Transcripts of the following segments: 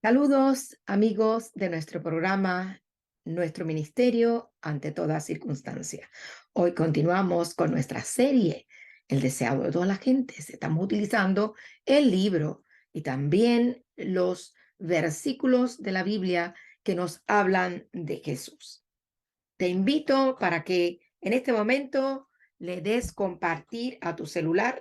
Saludos, amigos de nuestro programa, nuestro ministerio ante toda circunstancia. Hoy continuamos con nuestra serie, El deseado de todas las gentes. Estamos utilizando el libro y también los versículos de la Biblia que nos hablan de Jesús. Te invito para que en este momento le des compartir a tu celular.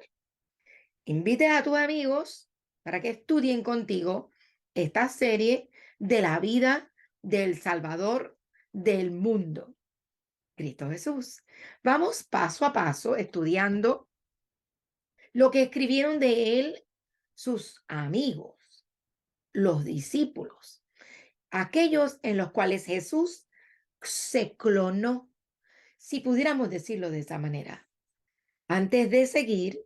Invites a tus amigos para que estudien contigo esta serie de la vida del Salvador del mundo, Cristo Jesús. Vamos paso a paso estudiando lo que escribieron de él sus amigos, los discípulos, aquellos en los cuales Jesús se clonó, si pudiéramos decirlo de esa manera. Antes de seguir,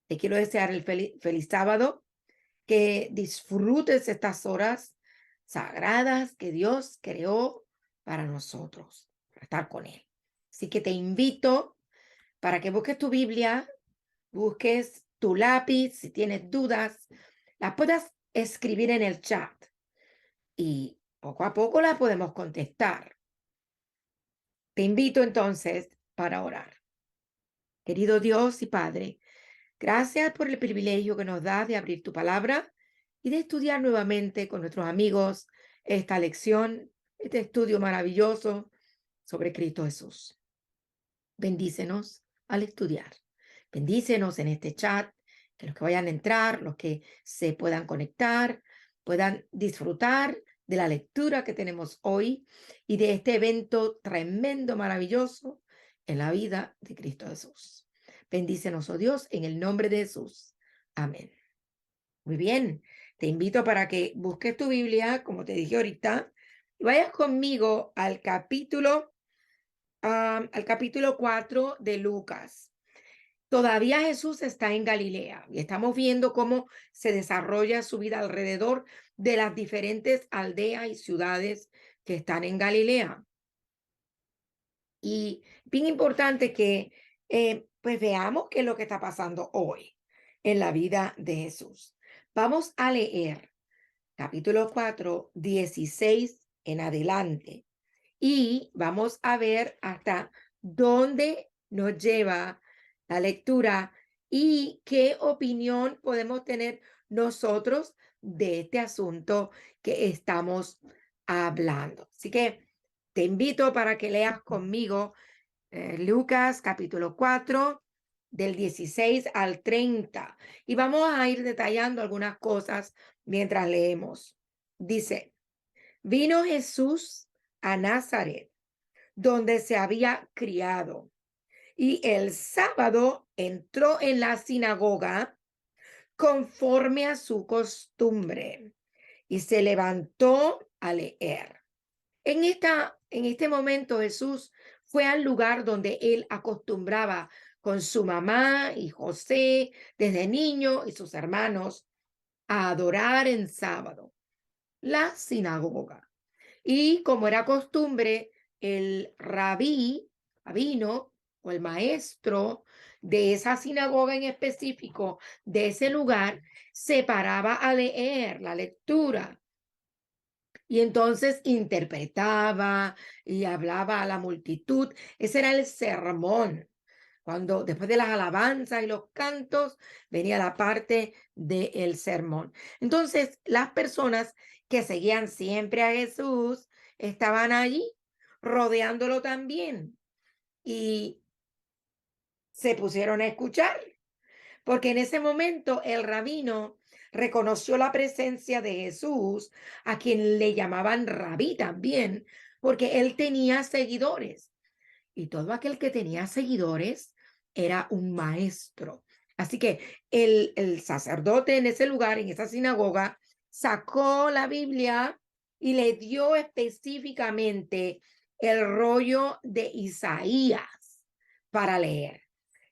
te quiero desear el feliz sábado, que disfrutes estas horas sagradas que Dios creó para nosotros, para estar con Él. Así que te invito para que busques tu Biblia, busques tu lápiz, si tienes dudas, las puedas escribir en el chat y poco a poco las podemos contestar. Te invito entonces para orar. Querido Dios y Padre, gracias por el privilegio que nos das de abrir tu palabra y de estudiar nuevamente con nuestros amigos esta lección, este estudio maravilloso sobre Cristo Jesús. Bendícenos al estudiar. Bendícenos en este chat, que los que vayan a entrar, los que se puedan conectar, puedan disfrutar de la lectura que tenemos hoy y de este evento tremendo, maravilloso en la vida de Cristo Jesús. Bendícenos, oh Dios, en el nombre de Jesús. Amén. Muy bien, te invito para que busques tu Biblia, como te dije ahorita, y vayas conmigo al capítulo 4 de Lucas. Todavía Jesús está en Galilea y estamos viendo cómo se desarrolla su vida alrededor de las diferentes aldeas y ciudades que están en Galilea. Y bien importante que pues veamos qué es lo que está pasando hoy en la vida de Jesús. Vamos a leer capítulo 4, 16 en adelante y vamos a ver hasta dónde nos lleva la lectura y qué opinión podemos tener nosotros de este asunto que estamos hablando. Así que te invito para que leas conmigo Lucas capítulo 4 del 16 al 30 y vamos a ir detallando algunas cosas mientras leemos. Dice, vino Jesús a Nazaret, donde se había criado, y el sábado entró en la sinagoga conforme a su costumbre y se levantó a leer. En este momento Jesús fue al lugar donde él acostumbraba con su mamá y José desde niño y sus hermanos a adorar en sábado, la sinagoga. Y como era costumbre, el rabino o el maestro de esa sinagoga en específico, de ese lugar, se paraba a leer la lectura. Y entonces interpretaba y hablaba a la multitud. Ese era el sermón. Cuando después de las alabanzas y los cantos venía la parte del sermón. Entonces las personas que seguían siempre a Jesús estaban allí rodeándolo también y se pusieron a escuchar, porque en ese momento el rabino reconoció la presencia de Jesús, a quien le llamaban rabí también, porque él tenía seguidores. Y todo aquel que tenía seguidores era un maestro. Así que el sacerdote en ese lugar, en esa sinagoga, sacó la Biblia y le dio específicamente el rollo de Isaías para leer.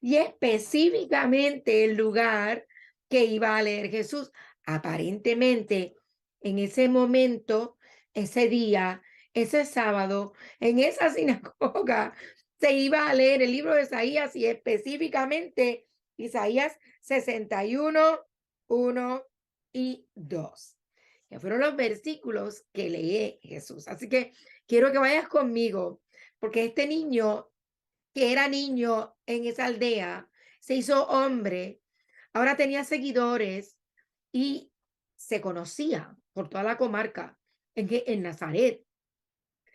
Y específicamente el lugar que iba a leer Jesús. Aparentemente, en ese momento, ese día, ese sábado, en esa sinagoga, se iba a leer el libro de Isaías y específicamente Isaías 61, 1 y 2. que fueron los versículos que lee Jesús. Así que quiero que vayas conmigo, porque este niño, que era niño en esa aldea, se hizo hombre, ahora tenía seguidores y se conocía por toda la comarca en Nazaret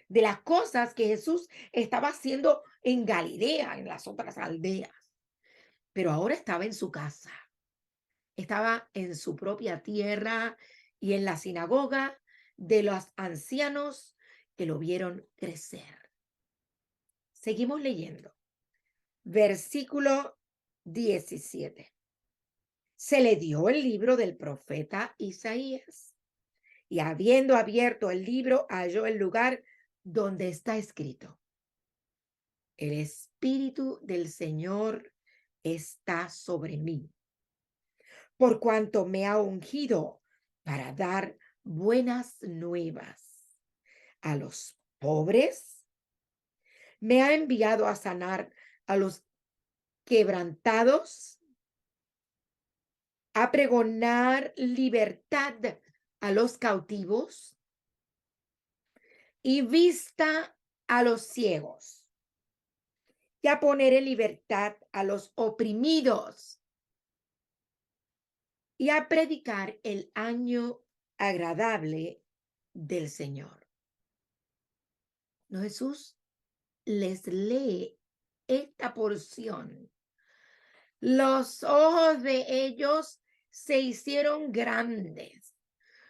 de las cosas que Jesús estaba haciendo en Galilea, en las otras aldeas. Pero ahora estaba en su casa, estaba en su propia tierra y en la sinagoga de los ancianos que lo vieron crecer. Seguimos leyendo. Versículo 17. Se le dio el libro del profeta Isaías, y habiendo abierto el libro, halló el lugar donde está escrito: el Espíritu del Señor está sobre mí, por cuanto me ha ungido para dar buenas nuevas a los pobres, me ha enviado a sanar a los quebrantados, a pregonar libertad a los cautivos y vista a los ciegos, y a poner en libertad a los oprimidos, y a predicar el año agradable del Señor. No, Jesús les lee esta porción. Los ojos de ellos se hicieron grandes,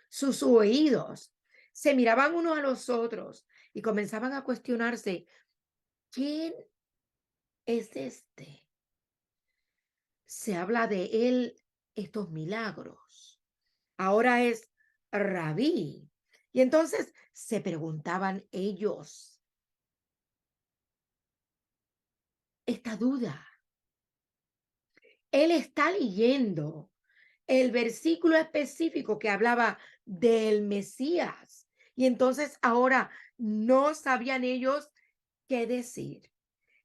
sus oídos se miraban unos a los otros y comenzaban a cuestionarse: ¿quién es este? Se habla de él estos milagros. Ahora es Rabí. Y entonces se preguntaban ellos esta duda. Él está leyendo el versículo específico que hablaba del Mesías. Y entonces ahora no sabían ellos qué decir.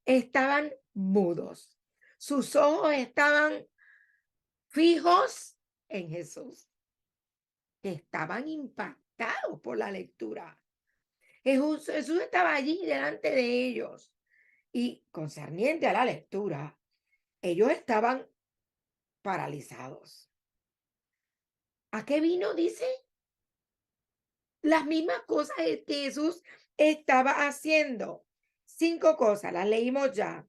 Estaban mudos. Sus ojos estaban fijos en Jesús. Estaban impactados por la lectura. Jesús estaba allí delante de ellos. Y concerniente a la lectura, ellos estaban paralizados. ¿A qué vino? Dice las mismas cosas que Jesús estaba haciendo. 5 cosas, las leímos ya.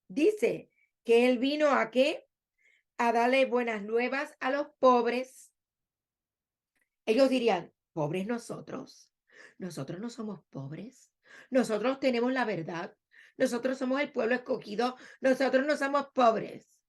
Dice que él vino a qué? A darle buenas nuevas a los pobres. Ellos dirían: pobres nosotros. Nosotros no somos pobres. Nosotros tenemos la verdad. Nosotros somos el pueblo escogido. Nosotros no somos pobres.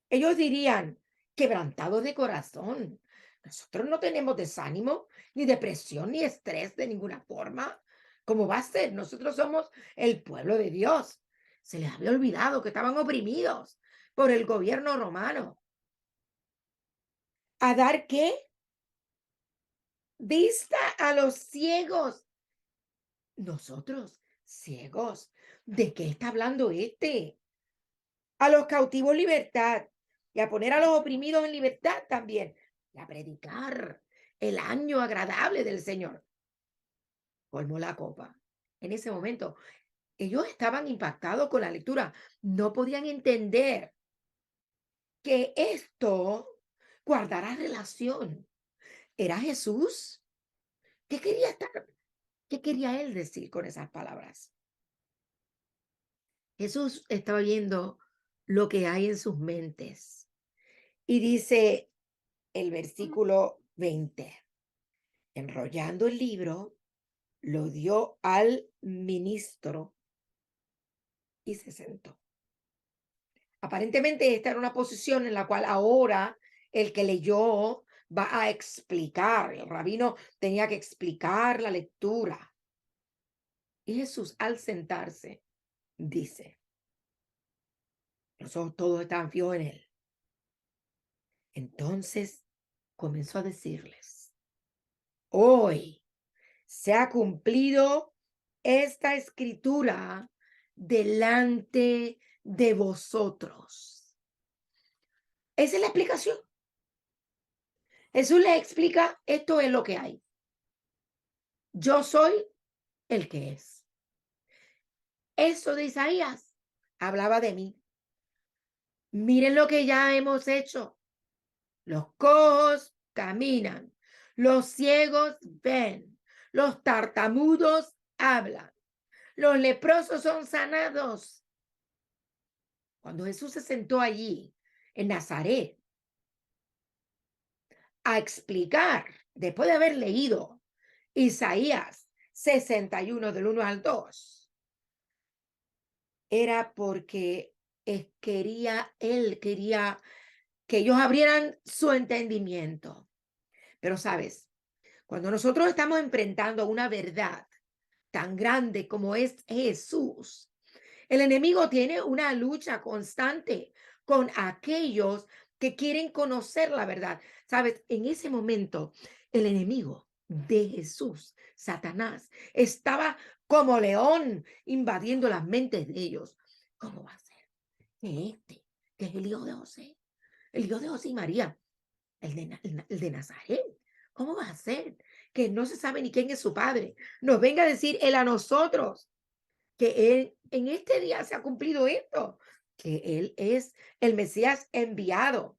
Ellos dirían: quebrantados de corazón. Nosotros no tenemos desánimo, ni depresión, ni estrés de ninguna forma. ¿Cómo va a ser? Nosotros somos el pueblo de Dios. Se les había olvidado que estaban oprimidos por el gobierno romano. ¿A dar qué? Vista a los ciegos. Nosotros, ciegos. ¿De qué está hablando este? A los cautivos libertad, y a poner a los oprimidos en libertad también, y a predicar el año agradable del Señor. Colmó la copa. En ese momento, ellos estaban impactados con la lectura. No podían entender que esto guardara relación. ¿Era Jesús? ¿Qué quería qué quería él decir con esas palabras? Jesús estaba viendo lo que hay en sus mentes. Y dice el versículo 20: enrollando el libro, lo dio al ministro y se sentó. Aparentemente esta era una posición en la cual ahora el que leyó va a explicar. El rabino tenía que explicar la lectura. Y Jesús, al sentarse, dice, los ojos todos estaban fijos en él. Entonces comenzó a decirles: hoy se ha cumplido esta escritura delante de vosotros. Esa es la explicación. Jesús le explica, esto es lo que hay. Yo soy el que es. Eso de Isaías hablaba de mí. Miren lo que ya hemos hecho. Los cojos caminan, los ciegos ven, los tartamudos hablan, los leprosos son sanados. Cuando Jesús se sentó allí en Nazaret a explicar, después de haber leído Isaías 61 del 1 al 2, era porque él quería que ellos abrieran su entendimiento. Pero sabes, cuando nosotros estamos enfrentando una verdad tan grande como es Jesús, el enemigo tiene una lucha constante con aquellos que quieren conocer la verdad. Sabes, en ese momento, el enemigo de Jesús, Satanás, estaba como león invadiendo las mentes de ellos. ¿Cómo va a ser que es el hijo de José, el hijo de José y María, el de Nazaret? ¿Cómo va a ser que no se sabe ni quién es su padre? Nos venga a decir él a nosotros que él, en este día se ha cumplido esto, que él es el Mesías enviado.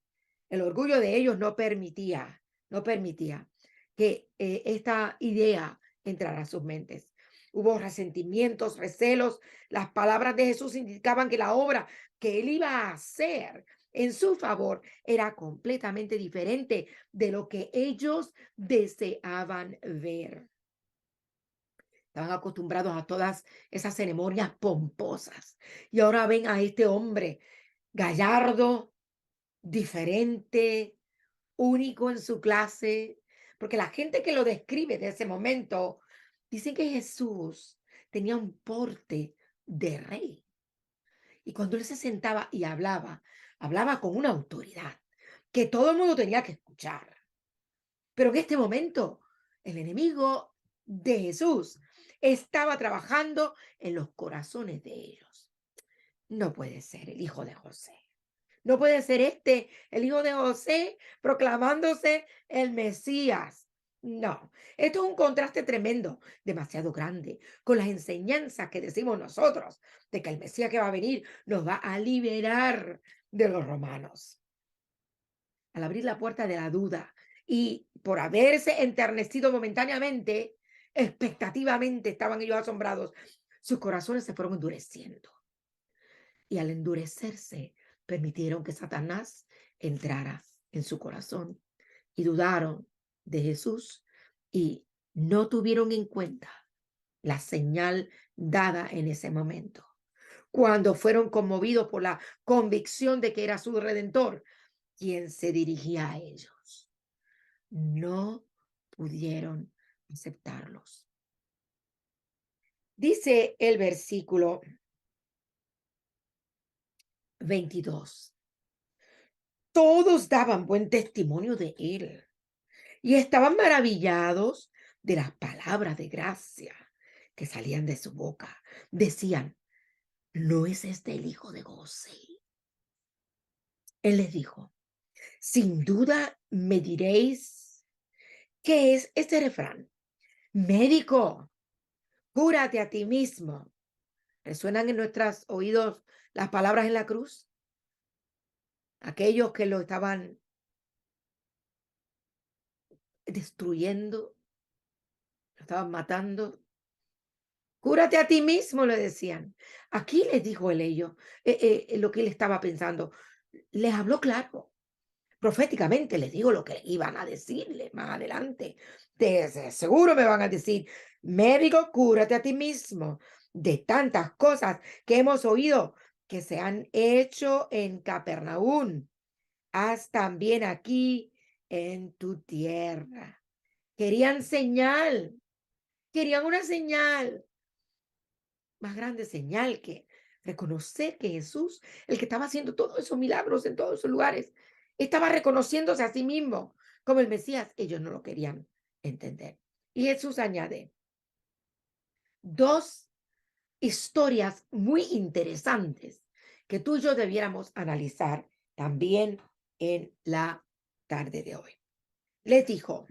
El orgullo de ellos no permitía que esta idea entrara a sus mentes. Hubo resentimientos, recelos. Las palabras de Jesús indicaban que la obra que él iba a hacer en su favor era completamente diferente de lo que ellos deseaban ver. Estaban acostumbrados a todas esas ceremonias pomposas. Y ahora ven a este hombre gallardo, diferente, único en su clase. Porque la gente que lo describe de ese momento dicen que Jesús tenía un porte de rey. Y cuando él se sentaba y hablaba con una autoridad que todo el mundo tenía que escuchar. Pero en este momento, el enemigo de Jesús estaba trabajando en los corazones de ellos. No puede ser el hijo de José. No puede ser el hijo de José, proclamándose el Mesías. No, esto es un contraste tremendo, demasiado grande, con las enseñanzas que decimos nosotros, de que el Mesías que va a venir nos va a liberar de los romanos. Al abrir la puerta de la duda y por haberse enternecido momentáneamente, expectativamente estaban ellos asombrados, sus corazones se fueron endureciendo. Y al endurecerse, permitieron que Satanás entrara en su corazón y dudaron de Jesús y no tuvieron en cuenta la señal dada en ese momento. Cuando fueron conmovidos por la convicción de que era su redentor, quien se dirigía a ellos, no pudieron aceptarlos. Dice el versículo 22. Todos daban buen testimonio de él y estaban maravillados de las palabras de gracia que salían de su boca. Decían, ¿no es este el hijo de José? Él les dijo, sin duda me diréis, ¿qué es este refrán? Médico, cúrate a ti mismo. ¿Resuenan en nuestros oídos las palabras en la cruz? Aquellos que lo estaban destruyendo, lo estaban matando. Cúrate a ti mismo, le decían. Aquí les dijo el ello, lo que él estaba pensando. Les habló claro. Proféticamente les digo lo que iban a decirle más adelante. Seguro me van a decir, médico, cúrate a ti mismo de tantas cosas que hemos oído que se han hecho en Capernaum. Haz también aquí en tu tierra. Querían señal, querían una señal, más grande señal que reconocer que Jesús, el que estaba haciendo todos esos milagros en todos esos lugares, estaba reconociéndose a sí mismo como el Mesías. Ellos no lo querían entender. Y Jesús añade dos historias muy interesantes que tú y yo debiéramos analizar también en la tarde de hoy. les dijo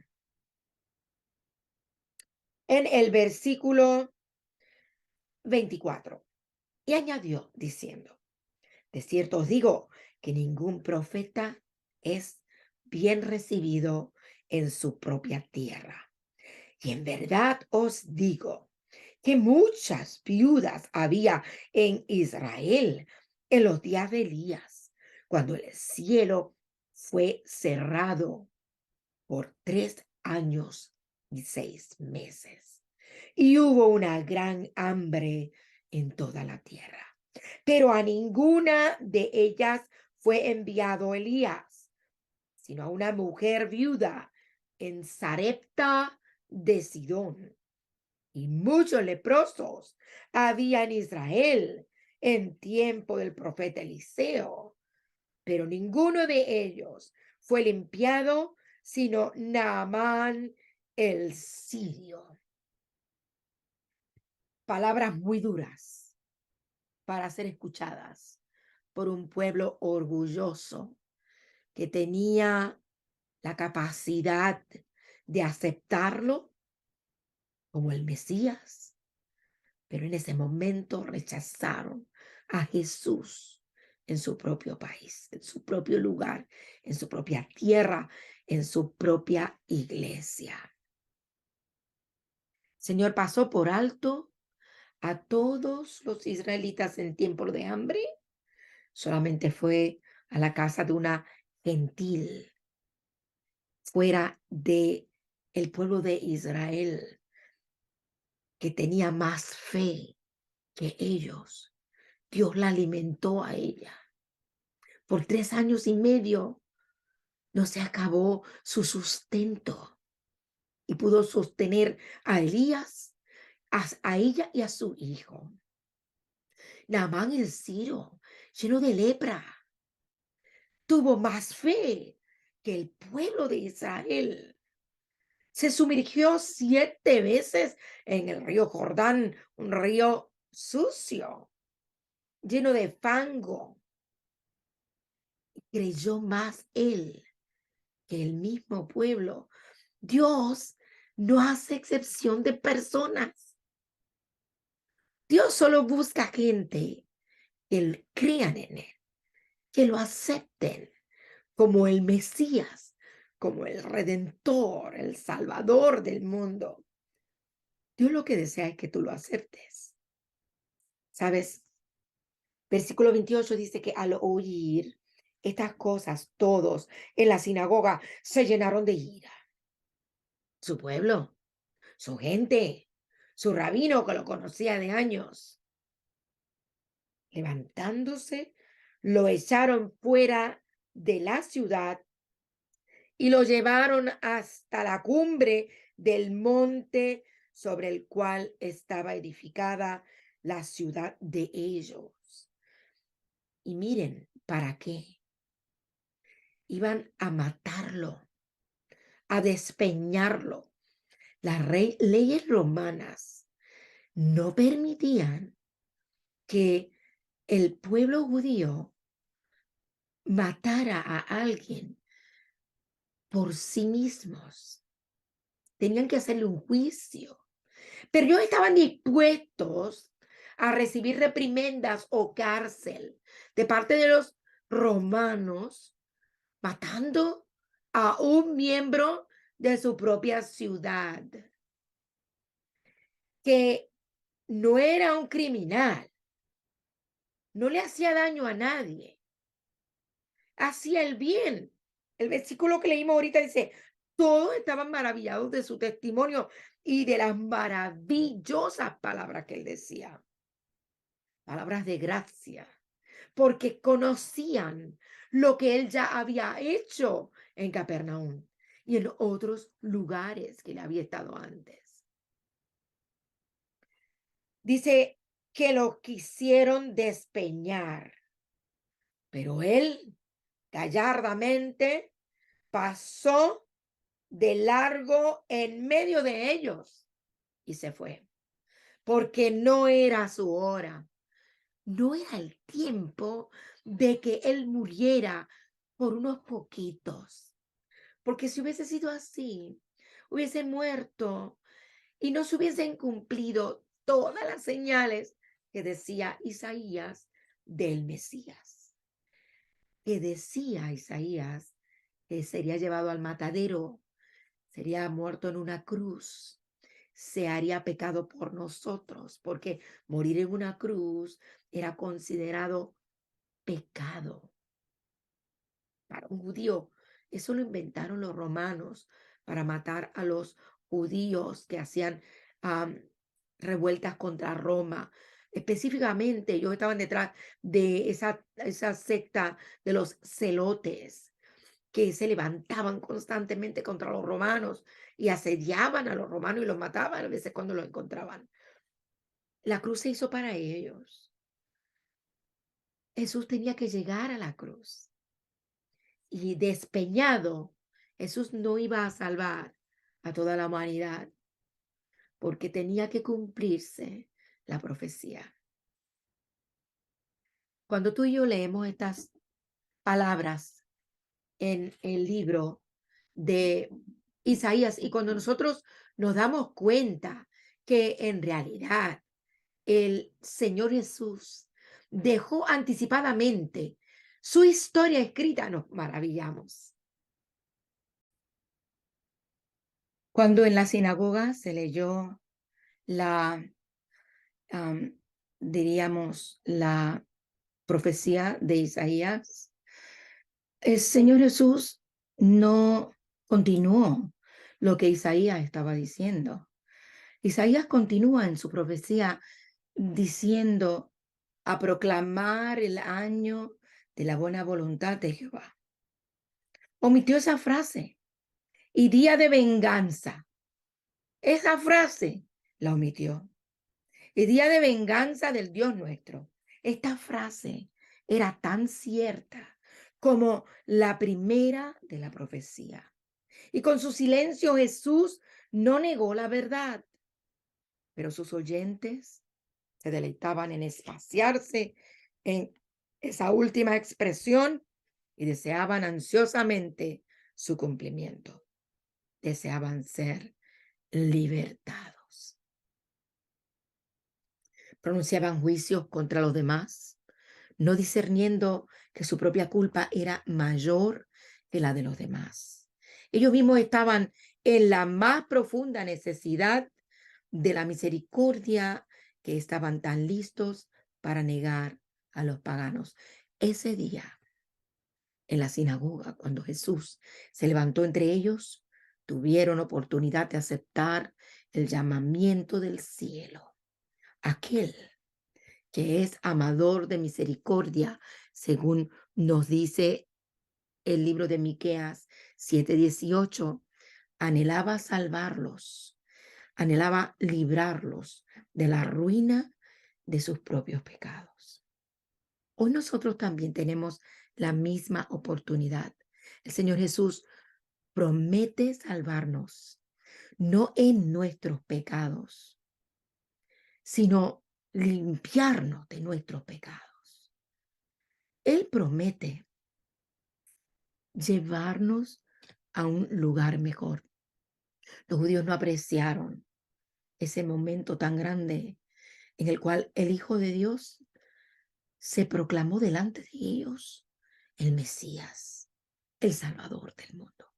en el versículo 24, y añadió diciendo: de cierto os digo que ningún profeta es bien recibido en su propia tierra. Y en verdad os digo que muchas viudas había en Israel en los días de Elías, cuando el cielo fue cerrado por 3 años y 6 meses. Y hubo una gran hambre en toda la tierra. Pero a ninguna de ellas fue enviado Elías, sino a una mujer viuda en Sarepta de Sidón. Y muchos leprosos había en Israel en tiempo del profeta Eliseo, pero ninguno de ellos fue limpiado, sino Naamán el sirio. Palabras muy duras para ser escuchadas por un pueblo orgulloso que tenía la capacidad de aceptarlo como el Mesías, pero en ese momento rechazaron a Jesús en su propio país, en su propio lugar, en su propia tierra, en su propia iglesia. Señor pasó por alto a todos los israelitas en tiempo de hambre. Solamente fue a la casa de una gentil fuera de el pueblo de Israel, que tenía más fe que ellos. Dios la alimentó a ella. Por 3 años y medio no se acabó su sustento y pudo sostener a Elías, a ella y a su hijo. Naamán el sirio, lleno de lepra, tuvo más fe que el pueblo de Israel. Se sumergió 7 veces en el río Jordán, un río sucio, lleno de fango. Creyó más él que el mismo pueblo. Dios no hace excepción de personas. Dios solo busca gente que crean en él, que lo acepten como el Mesías, como el Redentor, el Salvador del mundo. Dios lo que desea es que tú lo aceptes. ¿Sabes? Versículo 28 dice que al oír estas cosas, todos en la sinagoga se llenaron de ira. Su pueblo, su gente, su rabino que lo conocía de años. Levantándose, lo echaron fuera de la ciudad y lo llevaron hasta la cumbre del monte sobre el cual estaba edificada la ciudad de ellos. Y miren, ¿para qué? Iban a matarlo, a despeñarlo. Las leyes romanas no permitían que el pueblo judío matara a alguien por sí mismos. Tenían que hacerle un juicio. Pero ellos estaban dispuestos a recibir reprimendas o cárcel de parte de los romanos, matando a un miembro de su propia ciudad, que no era un criminal, no le hacía daño a nadie, hacía el bien. El versículo que leímos ahorita dice: todos estaban maravillados de su testimonio y de las maravillosas palabras que él decía. Palabras de gracia, porque conocían lo que él ya había hecho en Capernaum y en otros lugares que le había estado antes. Dice que lo quisieron despeñar, pero él gallardamente pasó de largo en medio de ellos y se fue, porque no era su hora. No era el tiempo de que él muriera por unos poquitos, porque si hubiese sido así, hubiese muerto y no se hubiesen cumplido todas las señales que decía Isaías del Mesías, que decía Isaías que sería llevado al matadero, sería muerto en una cruz, se haría pecado por nosotros, porque morir en una cruz era considerado pecado para un judío. Eso lo inventaron los romanos para matar a los judíos que hacían am, revueltas contra Roma. Específicamente, ellos estaban detrás de esa secta de los celotes que se levantaban constantemente contra los romanos y asediaban a los romanos y los mataban a veces cuando los encontraban. La cruz se hizo para ellos. Jesús tenía que llegar a la cruz y despeñado, Jesús no iba a salvar a toda la humanidad porque tenía que cumplirse la profecía. Cuando tú y yo leemos estas palabras en el libro de Isaías y cuando nosotros nos damos cuenta que en realidad el Señor Jesús dejó anticipadamente su historia escrita, nos maravillamos. Cuando en la sinagoga se leyó la, am, diríamos, la profecía de Isaías, el Señor Jesús no continuó lo que Isaías estaba diciendo. Isaías continúa en su profecía diciendo a proclamar el año de la buena voluntad de Jehová. Omitió esa frase y día de venganza. Esa frase la omitió. Y día de venganza del Dios nuestro. Esta frase era tan cierta como la primera de la profecía. Y con su silencio Jesús no negó la verdad, pero sus oyentes se deleitaban en espaciarse en esa última expresión y deseaban ansiosamente su cumplimiento. Deseaban ser libertados. Pronunciaban juicios contra los demás, no discerniendo que su propia culpa era mayor que la de los demás. Ellos mismos estaban en la más profunda necesidad de la misericordia que estaban tan listos para negar a los paganos. Ese día, en la sinagoga, cuando Jesús se levantó entre ellos, tuvieron oportunidad de aceptar el llamamiento del cielo. Aquel que es amador de misericordia, según nos dice el libro de Miqueas 7:18, anhelaba salvarlos, anhelaba librarlos de la ruina de sus propios pecados. Hoy nosotros también tenemos la misma oportunidad. El Señor Jesús promete salvarnos, no en nuestros pecados, sino limpiarnos de nuestros pecados. Él promete llevarnos a un lugar mejor. Los judíos no apreciaron ese momento tan grande en el cual el Hijo de Dios se proclamó delante de ellos el Mesías, el Salvador del mundo.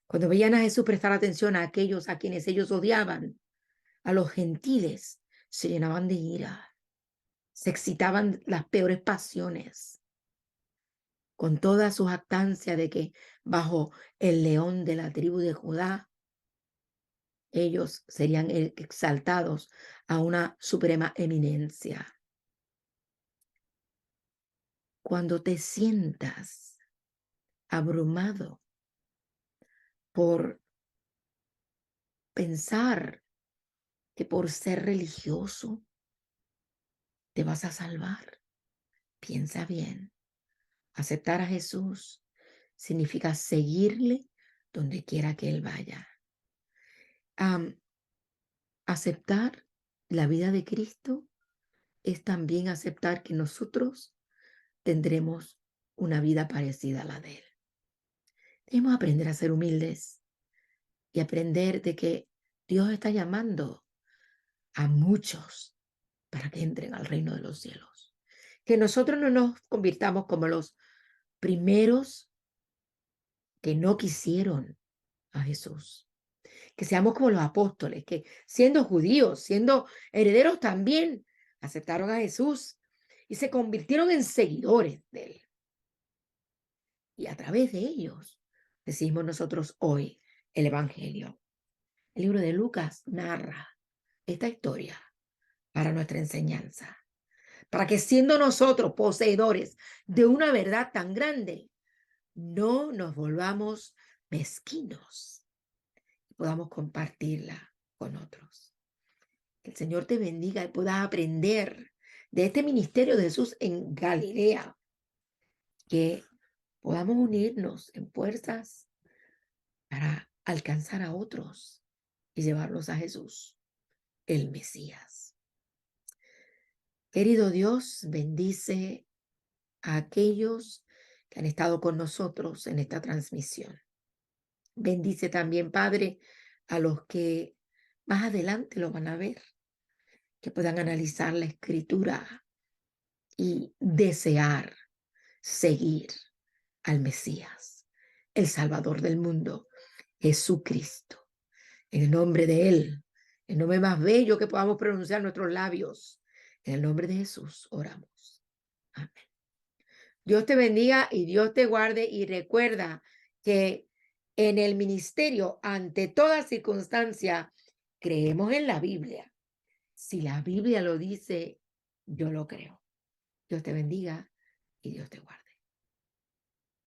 Cuando veían a Jesús prestar atención a aquellos a quienes ellos odiaban, a los gentiles, se llenaban de ira, se excitaban las peores pasiones, con toda su jactancia de que bajo el león de la tribu de Judá, ellos serían exaltados a una suprema eminencia. Cuando te sientas abrumado por pensar que por ser religioso te vas a salvar, piensa bien. Aceptar a Jesús significa seguirle donde quiera que Él vaya. Aceptar la vida de Cristo es también aceptar que nosotros tendremos una vida parecida a la de Él. Debemos aprender a ser humildes y aprender de que Dios está llamando a muchos para que entren al reino de los cielos. Que nosotros no nos convirtamos como los primeros que no quisieron a Jesús. Que seamos como los apóstoles, que siendo judíos, siendo herederos también, aceptaron a Jesús y se convirtieron en seguidores de él. Y a través de ellos decimos nosotros hoy el Evangelio. El libro de Lucas narra esta historia para nuestra enseñanza, para que siendo nosotros poseedores de una verdad tan grande, no nos volvamos mezquinos y podamos compartirla con otros. Que el Señor te bendiga y puedas aprender de este ministerio de Jesús en Galilea, que podamos unirnos en fuerzas para alcanzar a otros y llevarlos a Jesús, el Mesías. Querido Dios, bendice a aquellos que han estado con nosotros en esta transmisión. Bendice también, Padre, a los que más adelante lo van a ver, que puedan analizar la Escritura y desear seguir al Mesías, el Salvador del mundo, Jesucristo. En el nombre de Él, el nombre más bello que podamos pronunciar nuestros labios, en el nombre de Jesús oramos. Amén. Dios te bendiga y Dios te guarde, y recuerda que en el ministerio, ante toda circunstancia, creemos en la Biblia. Si la Biblia lo dice, yo lo creo. Dios te bendiga y Dios te guarde.